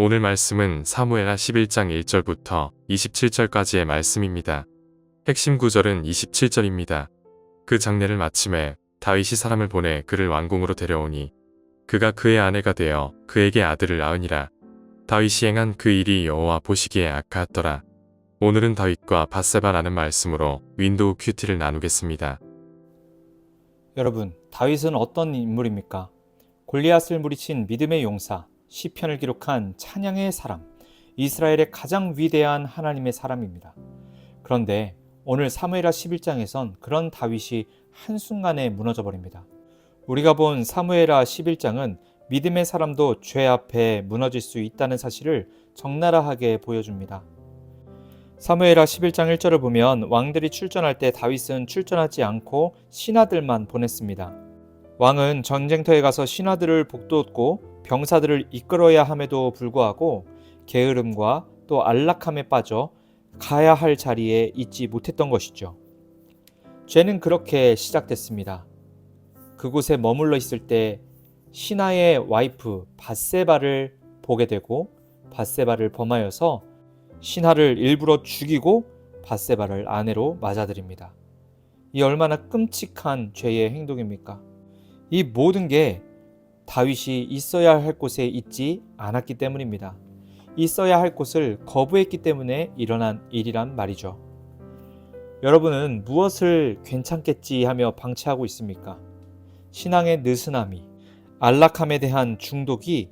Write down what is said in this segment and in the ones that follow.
오늘 말씀은 사무엘하 11장 1절부터 27절까지의 말씀입니다. 핵심 구절은 27절입니다. 그 장례를 마침에 다윗이 사람을 보내 그를 왕궁으로 데려오니 그가 그의 아내가 되어 그에게 아들을 낳으니라. 다윗이 행한 그 일이 여호와 보시기에 악하였더라. 오늘은 다윗과 밧세바라는 말씀으로 윈도우 큐티를 나누겠습니다. 여러분, 다윗은 어떤 인물입니까? 골리앗을 물리친 믿음의 용사, 시편을 기록한 찬양의 사람, 이스라엘의 가장 위대한 하나님의 사람입니다. 그런데 오늘 사무엘하 11장에선 그런 다윗이 한순간에 무너져 버립니다. 우리가 본 사무엘하 11장은 믿음의 사람도 죄 앞에 무너질 수 있다는 사실을 적나라하게 보여줍니다. 사무엘하 11장 1절을 보면 왕들이 출전할 때 다윗은 출전하지 않고 신하들만 보냈습니다. 왕은 전쟁터에 가서 신하들을 북돋고 병사들을 이끌어야 함에도 불구하고 게으름과 또 안락함에 빠져 가야 할 자리에 있지 못했던 것이죠. 죄는 그렇게 시작됐습니다. 그곳에 머물러 있을 때 신하의 와이프 밧세바를 보게 되고 밧세바를 범하여서 신하를 일부러 죽이고 밧세바를 아내로 맞아들입니다. 이 얼마나 끔찍한 죄의 행동입니까? 이 모든 게 다윗이 있어야 할 곳에 있지 않았기 때문입니다. 있어야 할 곳을 거부했기 때문에 일어난 일이란 말이죠. 여러분은 무엇을 괜찮겠지 하며 방치하고 있습니까? 신앙의 느슨함이, 안락함에 대한 중독이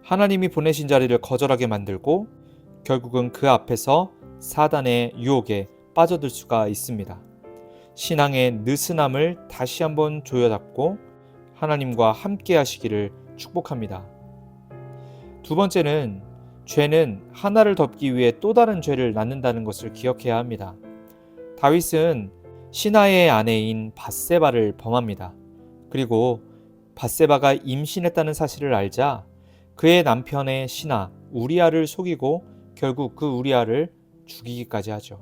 하나님이 보내신 자리를 거절하게 만들고 결국은 그 앞에서 사단의 유혹에 빠져들 수가 있습니다. 신앙의 느슨함을 다시 한번 조여잡고 하나님과 함께 하시기를 축복합니다. 두 번째는 죄는 하나를 덮기 위해 또 다른 죄를 낳는다는 것을 기억해야 합니다. 다윗은 신하의 아내인 밧세바를 범합니다. 그리고 밧세바가 임신했다는 사실을 알자 그의 남편의 신하 우리아를 속이고 결국 그 우리아를 죽이기까지 하죠.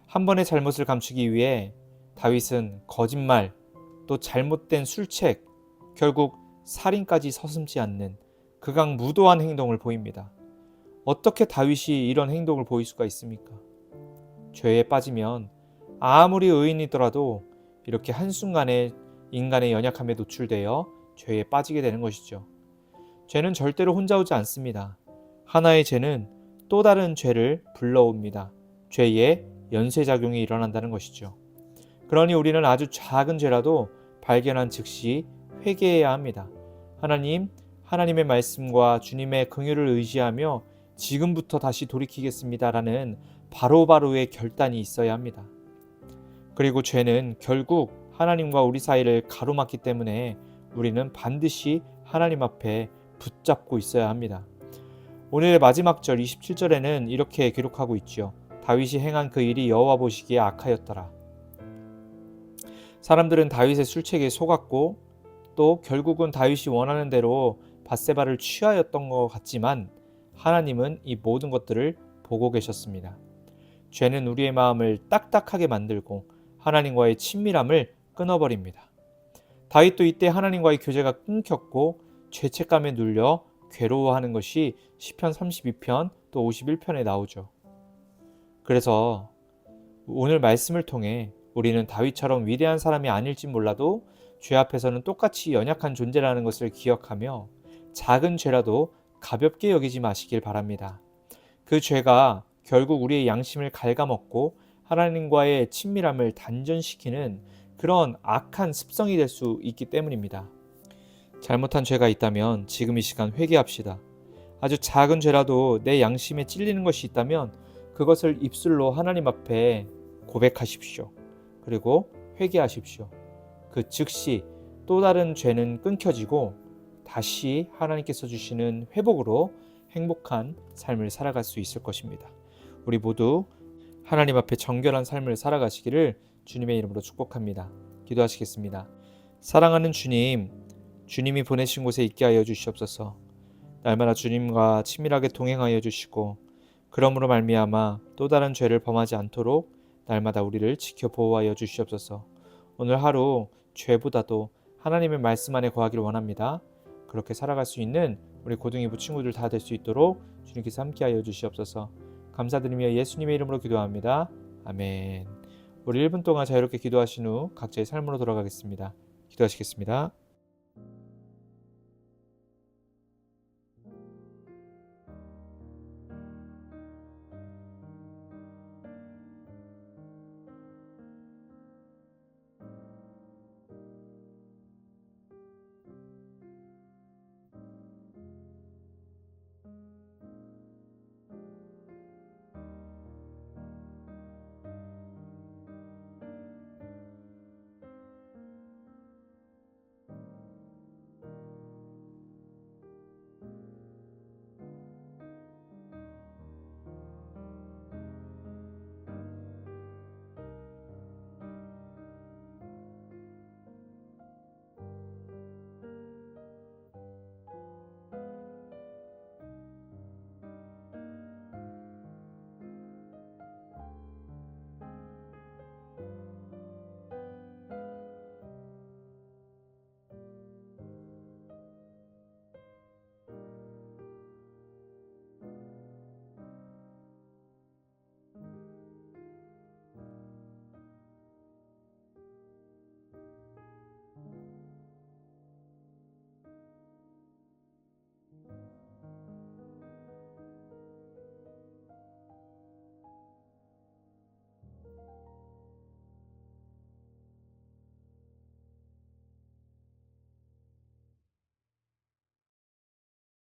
한 번의 잘못을 감추기 위해 다윗은 거짓말, 또 잘못된 술책, 결국 살인까지 서슴지 않는 극악무도한 행동을 보입니다. 어떻게 다윗이 이런 행동을 보일 수가 있습니까? 죄에 빠지면 아무리 의인이더라도 이렇게 한순간에 인간의 연약함에 노출되어 죄에 빠지게 되는 것이죠. 죄는 절대로 혼자 오지 않습니다. 하나의 죄는 또 다른 죄를 불러옵니다. 죄의 연쇄작용이 일어난다는 것이죠. 그러니 우리는 아주 작은 죄라도 발견한 즉시 회개해야 합니다. 하나님의 말씀과 주님의 긍휼을 의지하며 지금부터 다시 돌이키겠습니다라는 바로바로의 결단이 있어야 합니다. 그리고 죄는 결국 하나님과 우리 사이를 가로막기 때문에 우리는 반드시 하나님 앞에 붙잡고 있어야 합니다. 오늘의 마지막 절 27절에는 이렇게 기록하고 있죠. 다윗이 행한 그 일이 여호와 보시기에 악하였더라. 사람들은 다윗의 술책에 속았고 또 결국은 다윗이 원하는 대로 밧세바를 취하였던 것 같지만 하나님은 이 모든 것들을 보고 계셨습니다. 죄는 우리의 마음을 딱딱하게 만들고 하나님과의 친밀함을 끊어버립니다. 다윗도 이때 하나님과의 교제가 끊겼고 죄책감에 눌려 괴로워하는 것이 시편 32편 또 51편에 나오죠. 그래서 오늘 말씀을 통해 우리는 다윗처럼 위대한 사람이 아닐지 몰라도 죄 앞에서는 똑같이 연약한 존재라는 것을 기억하며 작은 죄라도 가볍게 여기지 마시길 바랍니다. 그 죄가 결국 우리의 양심을 갉아먹고 하나님과의 친밀함을 단전시키는 그런 악한 습성이 될 수 있기 때문입니다. 잘못한 죄가 있다면 지금 이 시간 회개합시다. 아주 작은 죄라도 내 양심에 찔리는 것이 있다면 그것을 입술로 하나님 앞에 고백하십시오. 그리고 회개하십시오. 그 즉시 또 다른 죄는 끊겨지고 다시 하나님께서 주시는 회복으로 행복한 삶을 살아갈 수 있을 것입니다. 우리 모두 하나님 앞에 정결한 삶을 살아가시기를 주님의 이름으로 축복합니다. 기도하시겠습니다. 사랑하는 주님, 주님이 보내신 곳에 있게 하여 주시옵소서. 날마다 주님과 친밀하게 동행하여 주시고 그러므로 말미암아 또 다른 죄를 범하지 않도록 날마다 우리를 지켜 보호하여 주시옵소서. 오늘 하루 죄보다도 하나님의 말씀 안에 거하기를 원합니다. 그렇게 살아갈 수 있는 우리 고등이부 친구들 다 될 수 있도록 주님께서 함께하여 주시옵소서. 감사드리며 예수님의 이름으로 기도합니다. 아멘. 우리 1분 동안 자유롭게 기도하신 후 각자의 삶으로 돌아가겠습니다. 기도하시겠습니다.